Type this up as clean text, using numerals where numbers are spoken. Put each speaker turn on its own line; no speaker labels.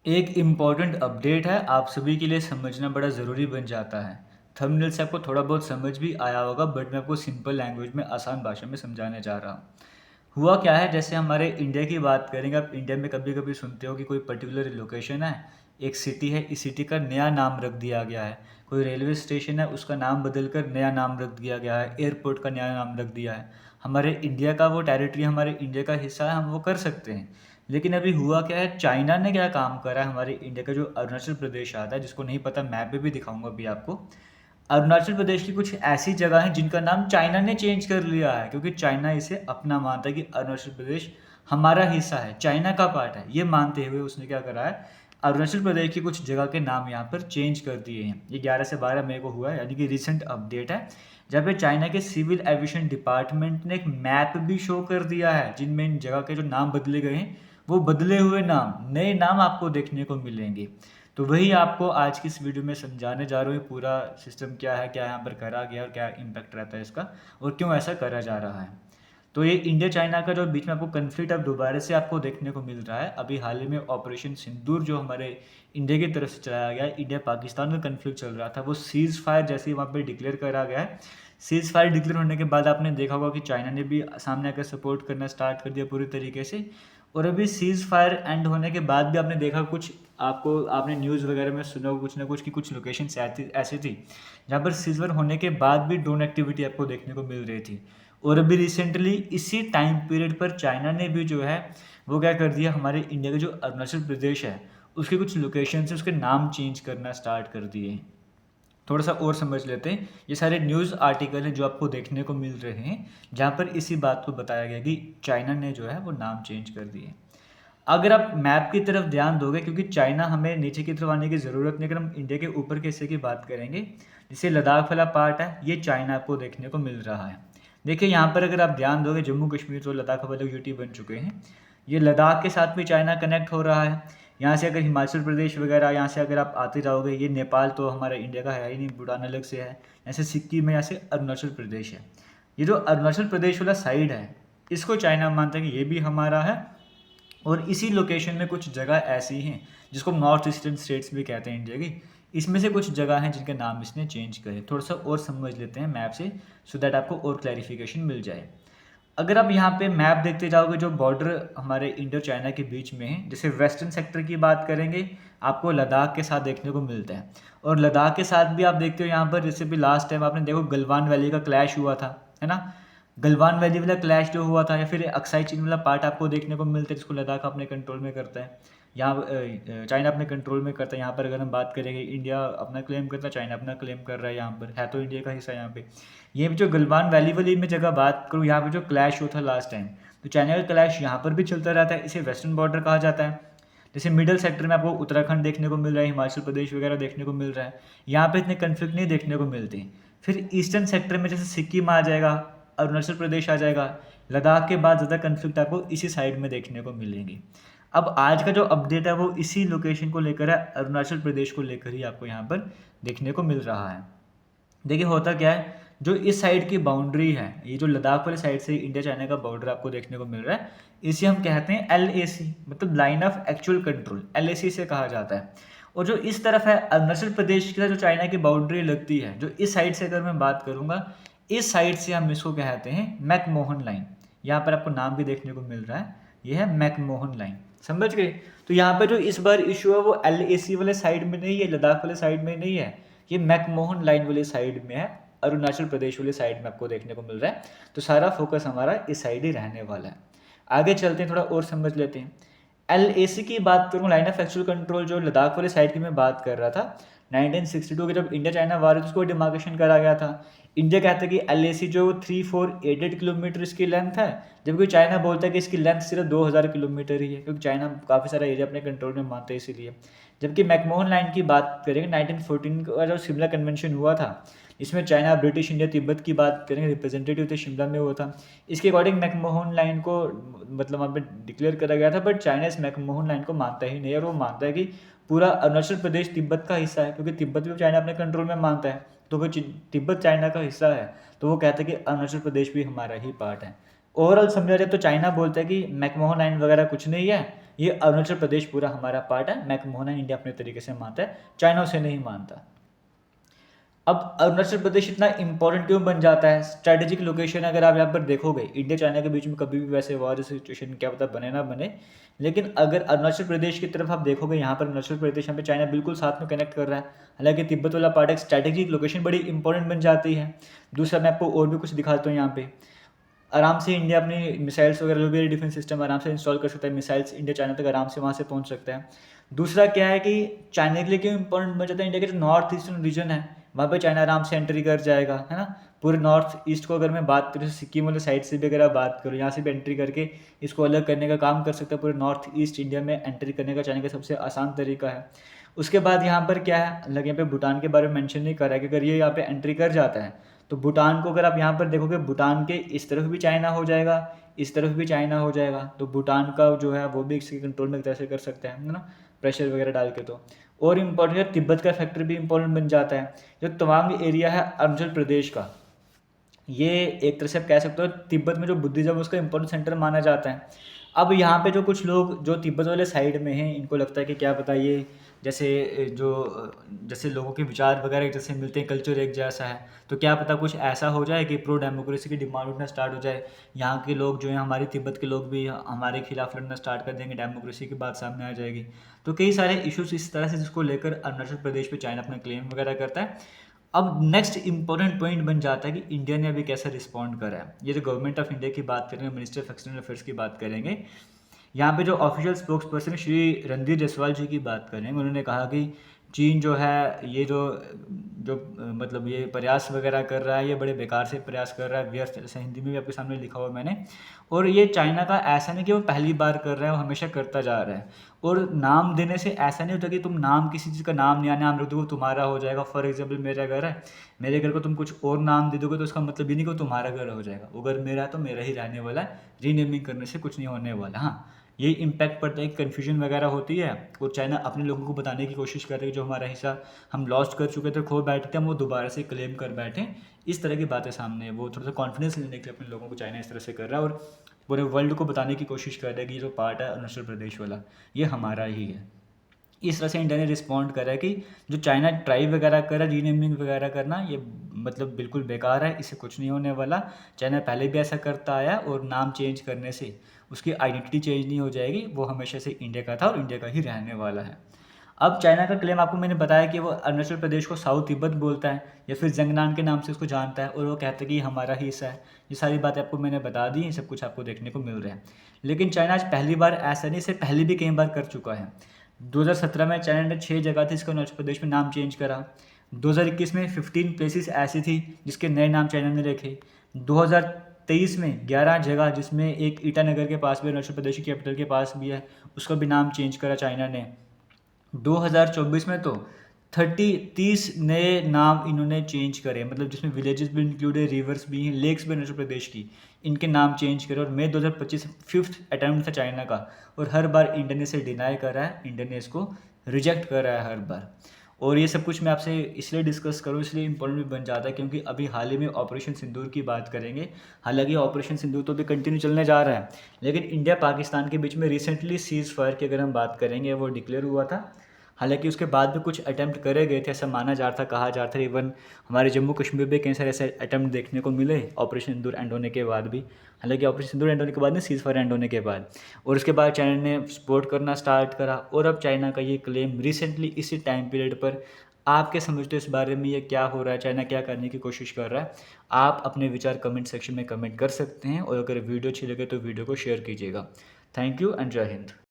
एक important update है, आप सभी के लिए समझना बड़ा ज़रूरी बन जाता है। थंबनेल से आपको थोड़ा बहुत समझ भी आया होगा, बट मैं आपको सिंपल लैंग्वेज में आसान भाषा में समझाने जा रहा हूँ। हुआ क्या है, जैसे हमारे इंडिया की बात करेंगे, आप इंडिया में कभी कभी सुनते हो कि कोई पर्टिकुलर लोकेशन है, एक सिटी है, इस सिटी का नया नाम रख दिया गया है। कोई रेलवे स्टेशन है, उसका नाम बदल कर नया नाम रख दिया गया है, एयरपोर्ट का नया नाम रख दिया है। हमारे इंडिया का वो टेरिटरी हमारे इंडिया का हिस्सा है, हम वो कर सकते हैं। लेकिन अभी हुआ क्या है, चाइना ने क्या काम करा है, हमारे इंडिया का जो अरुणाचल प्रदेश आता है, जिसको नहीं पता मैप पे भी दिखाऊंगा अभी आपको। अरुणाचल प्रदेश की कुछ ऐसी जगह हैं जिनका नाम चाइना ने चेंज कर लिया है, क्योंकि चाइना इसे अपना मानता है कि अरुणाचल प्रदेश हमारा हिस्सा है, चाइना का पार्ट है। ये मानते हुए उसने क्या करा है, अरुणाचल प्रदेश की कुछ जगह के नाम यहाँ पर चेंज कर दिए हैं। ये 11 से 12 मई को हुआ है, यानी कि रिसेंट अपडेट है, जहाँ पे चाइना के सिविल एविएशन डिपार्टमेंट ने एक मैप भी शो कर दिया है, जिनमें इन जगह के जो नाम बदले गए हैं, वो बदले हुए नाम, नए नाम आपको देखने को मिलेंगे। तो वही आपको आज की इस वीडियो में समझाने जा रहा हूँ, पूरा सिस्टम क्या है, क्या यहाँ पर करा गया और क्या इम्पैक्ट रहता है इसका, और क्यों ऐसा करा जा रहा है। तो ये इंडिया चाइना का जो बीच में आपको कन्फ्लिक्ट अब दोबारा से आपको देखने को मिल रहा है। अभी हाल ही में ऑपरेशन सिंदूर जो हमारे इंडिया की तरफ से चलाया गया है, इंडिया पाकिस्तान का कन्फ्लिक्ट चल रहा था, वो सीज़ फायर जैसे ही वहाँ पर डिक्लेयर करा गया है। सीज़ फायर डिक्लेयर होने के बाद आपने देखा होगा कि चाइना ने भी सामने आकर सपोर्ट करना स्टार्ट कर दिया पूरी तरीके से। और अभी सीज़ फायर एंड होने के बाद भी आपने देखा, कुछ आपने न्यूज़ वगैरह में सुना हो कुछ ना कुछ, कि कुछ लोकेशन ऐसी थी जहाँ पर सीज़ फायर होने के बाद भी ड्रोन एक्टिविटी आपको देखने को मिल रही थी। और अभी रिसेंटली इसी टाइम पीरियड पर चाइना ने भी जो है वो क्या कर दिया, हमारे इंडिया का जो अरुणाचल प्रदेश है उसके कुछ लोकेशन से उसके नाम चेंज करना स्टार्ट कर दिए हैं। थोड़ा सा और समझ लेते हैं, ये सारे न्यूज़ आर्टिकल हैं जो आपको देखने को मिल रहे हैं, जहाँ पर इसी बात को बताया गया कि चाइना ने जो है वो नाम चेंज कर दिए। अगर आप मैप की तरफ ध्यान दोगे, क्योंकि चाइना हमें नीचे की तरफ आने की ज़रूरत नहीं, अगर हम इंडिया के ऊपर के हिस्से की बात करेंगे, जिसे लद्दाख वाला पार्ट है, ये चाइना को देखने को मिल रहा है। देखिए यहाँ पर अगर आप ध्यान दोगे, जम्मू कश्मीर तो लद्दाख वाले यूटी बन चुके हैं, ये लद्दाख के साथ भी चाइना कनेक्ट हो रहा है। यहाँ से अगर हिमाचल प्रदेश वगैरह, यहाँ से अगर आप आते जाओगे, ये नेपाल तो हमारा इंडिया का है ही नहीं, भूटान अलग से है। यहाँ से सिक्किम है, यहाँ से अरुणाचल प्रदेश है। ये जो अरुणाचल प्रदेश वाला साइड है, इसको चाइना मानता है कि ये भी हमारा है। और इसी लोकेशन में कुछ जगह ऐसी हैं जिसको नॉर्थ ईस्टर्न स्टेट्स भी कहते हैं इंडिया की। इसमें से कुछ जगह हैं जिनके नाम इसने चेंज करे। थोड़ा सा और समझ लेते हैं मैप से, सो दैट आपको और क्लैरिफिकेशन मिल जाए। अगर आप यहाँ पे मैप देखते जाओगे, जो बॉर्डर हमारे इंडिया चाइना के बीच में है, जैसे वेस्टर्न सेक्टर की बात करेंगे, आपको लद्दाख के साथ देखने को मिलता है। और लद्दाख के साथ भी आप देखते हो यहाँ पर, जैसे भी लास्ट टाइम आपने देखो गलवान वैली का क्लैश हुआ था, है ना। गलवान वैली वाला क्लैश जो हुआ था, या फिर अक्साई चीन वाला पार्ट आपको देखने को मिलता है, जिसको लद्दाख अपने कंट्रोल में करता है, यहाँ चाइना अपने कंट्रोल में करता है। यहाँ पर अगर हम बात करेंगे, इंडिया अपना क्लेम करता है, चाइना अपना क्लेम कर रहा है, यहाँ पर है तो इंडिया का हिस्सा यहाँ पे। ये भी जो गलवान वैली वाली में जगह बात करूँ, यहाँ पे जो क्लैश हुआ था लास्ट टाइम, तो चाइना का क्लैश यहाँ पर भी चलता रहता है, इसे वेस्टर्न बॉर्डर कहा जाता है। जैसे मिडल सेक्टर में आपको उत्तराखंड देखने को मिल रहा है, हिमाचल प्रदेश वगैरह देखने को मिल रहा है, यहाँ पे इतने कन्फ्लिक्ट नहीं देखने को मिलते। फिर ईस्टर्न सेक्टर में जैसे सिक्किम आ जाएगा, अरुणाचल प्रदेश आ जाएगा, लद्दाख के बाद ज़्यादा कन्फ्लिक्ट आपको इसी साइड में देखने को मिलेंगे। अब आज का जो अपडेट है वो इसी लोकेशन को लेकर है, अरुणाचल प्रदेश को लेकर ही आपको यहाँ पर देखने को मिल रहा है। देखिए होता क्या है, जो इस साइड की बाउंड्री है, ये जो लद्दाख वाले साइड से इंडिया चाइना का बॉर्डर आपको देखने को मिल रहा है, इसे हम कहते हैं LAC, मतलब line of actual control, LAC से कहा जाता है। और जो इस तरफ है अरुणाचल प्रदेश के साथ जो चाइना की बाउंड्री लगती है, जो इस साइड से अगर मैं बात करूँगा, इस साइड से हम इसको कहते हैं मैकमोहन लाइन। यहाँ पर आपको नाम भी देखने को मिल रहा है, ये है मैकमोहन लाइन, समझ गए। तो यहाँ पर जो इस बार इशू है वो LAC वाले साइड में नहीं है, लद्दाख वाले साइड में नहीं है, ये मैकमोहन लाइन वाले साइड में है, अरुणाचल प्रदेश वाले साइड में आपको देखने को मिल रहा है। तो सारा फोकस हमारा इस साइड ही रहने वाला है। आगे चलते हैं, थोड़ा और समझ लेते हैं। LAC की बात करूँ, लाइन ऑफ एक्चुअल कंट्रोल, जो लद्दाख वाले साइड की मैं बात कर रहा था, 1962 के जब इंडिया चाइना वार उसको डिमार्केशन करा गया था। इंडिया कहता है कि LAC जो 3488 किलोमीटर इसकी लेंथ है, जबकि चाइना बोलता है कि इसकी लेंथ सिर्फ 2000 किलोमीटर ही है, क्योंकि चाइना काफ़ी सारा एरिया अपने कंट्रोल में मानता है इसीलिए। जबकि मैकमोहन लाइन की बात करेंगे, 1914 का जो शिमला कन्वेंशन हुआ था, इसमें चाइना, ब्रिटिश, इंडिया, तिब्बत की बात करेंगे, रिप्रेजेंटेटिव थे, शिमला में हुआ था। इसके अकॉर्डिंग मैकमोहन लाइन को मतलब वहाँ पे डिक्लेयर करा गया था, बट चाइना इस मैकमोहन लाइन को मानता ही नहीं है, और वो मानता है कि पूरा अरुणाचल प्रदेश तिब्बत का हिस्सा है, क्योंकि तिब्बत भी चाइना अपने कंट्रोल में मानता है। तो वो तिब्बत चाइना का हिस्सा है, तो वो कहता है कि अरुणाचल प्रदेश भी हमारा ही पार्ट है। ओवरऑल समझा जाए तो चाइना बोलता है कि मैकमोहन लाइन वगैरह कुछ नहीं है, ये अरुणाचल प्रदेश पूरा हमारा पार्ट है। मैकमोहन इंडिया अपने तरीके से मानता है, चाइना उसे नहीं मानता। अब अरुणाचल प्रदेश इतना इंपॉर्टेंट क्यों बन जाता है? स्ट्रेटेजिक लोकेशन अगर आप यहाँ पर देखोगे, इंडिया चाइना के बीच में कभी भी वैसे वॉर सिचुएशन क्या पता बने ना बने, लेकिन अगर अरुणाचल प्रदेश की तरफ आप देखोगे, यहाँ पर अरुणाचल प्रदेश यहाँ पे चाइना बिल्कुल साथ में कनेक्ट कर रहा है। हालांकि तिब्बत वाला पार्ट एक स्ट्रेटेजिक लोकेशन बड़ी इंपॉर्टेंट बन जाती है। दूसरा मैं आपको और भी कुछ दिखाता हूँ। यहाँ पे आराम से इंडिया अपनी मिसाइल्स वगैरह जो भी डिफेंस सिस्टम आराम से इंस्टॉल कर सकता है, मिसाइल्स इंडिया चाइना तक आराम से वहाँ से पहुँच सकता है। दूसरा क्या है कि चाइना के लिए क्यों इंपॉर्टेंट बन जाता है, इंडिया के जो नॉर्थ ईस्टर्न रीजन है वहाँ पे चाइना आराम से एंट्री कर जाएगा, है ना। पूरे नॉर्थ ईस्ट को अगर मैं बात करूँ, सिक्किम वाले साइड से भी अगर आप बात करूँ, यहाँ से भी एंट्री करके इसको अलग करने का काम कर सकता है। पूरे नॉर्थ ईस्ट इंडिया में एंट्री करने का चाइना का सबसे आसान तरीका है। उसके बाद यहाँ पर क्या है, लगे यहाँ पे भूटान के बारे में मेंशन नहीं करा है कि अगर ये यहाँ पे एंट्री कर जाता है तो भूटान को अगर आप यहाँ पर देखोगे, भूटान के इस तरफ भी चाइना हो जाएगा, इस तरफ भी चाइना हो जाएगा, तो भूटान का जो है वो भी इसके कंट्रोल में एक तरह से कर सकते हैं, है ना, प्रेशर वगैरह डाल के। तो और इम्पोर्टेंट है, तिब्बत का फैक्टर भी इम्पोर्टेंट बन जाता है। जो तवांग एरिया है अरुणाचल प्रदेश का, ये एक तरह से आप कह सकते हो तिब्बत में जो बुद्धिज्म उसका इंपॉर्टेंट सेंटर माना जाता है। अब यहाँ पे जो कुछ लोग जो तिब्बत वाले साइड में हैं, इनको लगता है कि क्या पता ये जैसे जैसे लोगों के विचार वगैरह एक जैसे मिलते हैं, कल्चर एक जैसा है, तो क्या पता कुछ ऐसा हो जाए कि प्रो डेमोक्रेसी की डिमांड उठना स्टार्ट हो जाए। यहाँ के लोग जो हैं, हमारे तिब्बत के लोग भी हमारे खिलाफ लड़ना स्टार्ट कर देंगे, डेमोक्रेसी की बात सामने आ जाएगी। तो कई सारे इश्यूज इस तरह से जिसको लेकर अरुणाचल प्रदेश पे चाइना अपना क्लेम वगैरह करता है। अब नेक्स्ट इंपॉर्टेंट पॉइंट बन जाता है कि इंडिया ने अभी कैसे रिस्पॉन्ड करा है। ये जो गवर्नमेंट ऑफ इंडिया की बात करेंगे, मिनिस्टर ऑफ एक्सटर्नल अफेयर्स की बात करेंगे, यहाँ पे जो official spokesperson Shri Randhir Jaiswal ji की बात करें, उन्होंने कहा कि चीन जो है ये जो जो मतलब ये प्रयास वगैरह कर रहा है, ये बड़े बेकार से प्रयास कर रहा है, व्यर्थ, जैसे हिंदी में भी आपके सामने लिखा हुआ मैंने। और ये चाइना का ऐसा नहीं कि वो पहली बार कर रहा है, वो हमेशा करता जा रहा है। और नाम देने से ऐसा नहीं होता कि तुम नाम किसी चीज़ का नाम नया नाम रख दो वो तुम्हारा हो जाएगा। फॉर एग्जाम्पल मेरा घर है, मेरे घर को तुम कुछ और नाम दे दोगे तो उसका मतलब ये नहीं कि वो तुम्हारा घर हो जाएगा। वो घर मेरा है तो मेरा ही रहने वाला है, रीनेमिंग करने से कुछ नहीं होने वाला। हाँ, यही इम्पैक्ट पड़ता है, कन्फ्यूजन वगैरह होती है। और चाइना अपने लोगों को बताने की कोशिश कर रही है जो हमारा हिस्सा हम लॉस्ट कर चुके थे, खो बैठे थे, हम वो दोबारा से क्लेम कर बैठे। इस तरह की बातें सामने है, वो थोड़ा सा कॉन्फिडेंस लेने के लिए अपने लोगों को चाइना इस तरह से कर रहा है और पूरे वर्ल्ड को बताने की कोशिश कर रहा है कि ये जो पार्ट है अरुणाचल प्रदेश वाला, ये हमारा ही है। इस तरह से इंडिया ने रिस्पॉन्ड करा है कि जो चाइना ट्राई वगैरह कर रहा है, रीनेमिंग वगैरह करना, ये मतलब बिल्कुल बेकार है, इससे कुछ नहीं होने वाला। चाइना पहले भी ऐसा करता आया और नाम चेंज करने से उसकी आइडेंटिटी चेंज नहीं हो जाएगी, वो हमेशा से इंडिया का था और इंडिया का ही रहने वाला है। अब चाइना का क्लेम आपको मैंने बताया कि वो अरुणाचल प्रदेश को साउथ तिब्बत बोलता है या फिर जंगनान के नाम से उसको जानता है, और वो कहता है कि ये हमारा ही हिस्सा है। ये सारी बातें आपको मैंने बता दी, ये सब कुछ आपको देखने को मिल रहा है। लेकिन चाइना आज पहली बार ऐसा नहीं, इससे पहले भी कई बार कर चुका है। 2017 में चाइना ने 6 जगह थी इसका अरुणाचल प्रदेश में नाम चेंज करा। 2021 में 15 प्लेसेस ऐसी थी जिसके नए नाम चाइना ने रखे। 2023 में 11 जगह, जिसमें एक ईटानगर के पास भी अरुणाचल प्रदेश की कैपिटल के पास भी है, उसका भी नाम चेंज करा चाइना ने। 2024 में तो 30 नए नाम इन्होंने चेंज करे, मतलब जिसमें विलेजेस भी इंक्लूड है, रिवर्स भी हैं, लेक्स भी अरुणाचल प्रदेश की, इनके नाम चेंज करे। और मई 2025 5th अटैम्प्ट था चाइना का, और हर बार इंडिया ने इसे डिनाई करा है, इंडिया ने इसको रिजेक्ट करा है हर बार। और ये सब कुछ मैं आपसे इसलिए डिस्कस करूँ, इसलिए इंपॉर्टेंट भी बन जाता है क्योंकि अभी हाल ही में ऑपरेशन सिंदूर की बात करेंगे। हालांकि ऑपरेशन सिंदूर तो भी कंटिन्यू चलने जा रहा है, लेकिन इंडिया पाकिस्तान के बीच में रिसेंटली सीज़ फायर की अगर हम बात करेंगे, वो डिक्लेयर हुआ था। हालांकि उसके बाद भी कुछ अटैम्प्ट करे गए थे, ऐसा माना जा रहा था, कहा जा रहा था। इवन हमारे जम्मू कश्मीर में कई सारे ऐसे अटैम्प्ट देखने को मिले ऑपरेशन सिंदूर एंड होने के बाद भी। हालांकि ऑपरेशन सिंदूर एंड होने के बाद नहीं, सीज़ फायर एंड होने के बाद, और उसके बाद चाइना ने सपोर्ट करना स्टार्ट करा। और अब चाइना का ये क्लेम रिसेंटली इसी टाइम पीरियड पर, आपके समझते हो इस बारे में ये क्या हो रहा है, चाइना क्या करने की कोशिश कर रहा है? आप अपने विचार कमेंट सेक्शन में कमेंट कर सकते हैं, और अगर वीडियो अच्छी लगे तो वीडियो को शेयर कीजिएगा। थैंक यू एंड जय हिंद।